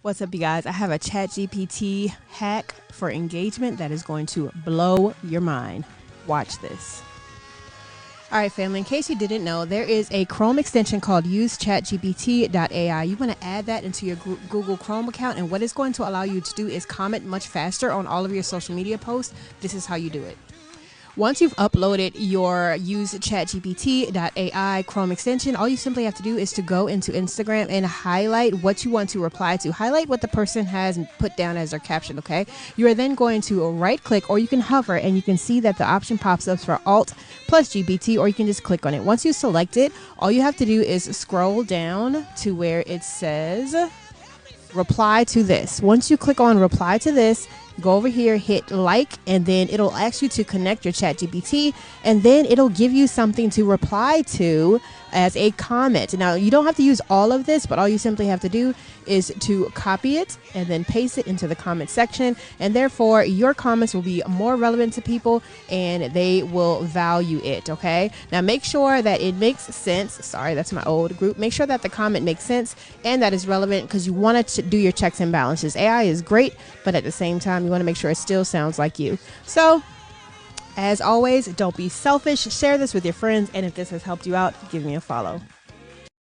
What's up, you guys? I have a ChatGPT hack for engagement that is going to blow your mind. Watch this. All right, family, in case you didn't know, there is a Chrome extension called UseGPT.ai. You want to add that into your Google Chrome account, and what it's going to allow you to do is comment much faster on all of your social media posts. This is how you do it. Once you've uploaded your UseGPT.ai Chrome extension, all you simply have to do is to go into Instagram and highlight what you want to reply to. Highlight what the person has put down as their caption, okay? You are then going to right-click, or you can hover, and you can see that the option pops up for Alt plus GPT, or you can just click on it. Once you select it, all you have to do is scroll down to where it says reply to this. Once you click on reply to this, go over here, hit like, and then it'll ask you to connect your ChatGPT, and then it'll give you something to reply to as a comment. Now, you don't have to use all of this, but all you simply have to do is to copy it and then paste it into the comment section, and therefore your comments will be more relevant to people and they will value it. Okay, now make sure that it makes sense. Sorry, that's my old group. Make sure that the comment makes sense and that is relevant, because you want to do your checks and balances. AI is great, but at the same time you want to make sure it still sounds like you. So as always, don't be selfish. Share this with your friends, and if this has helped you out, give me a follow.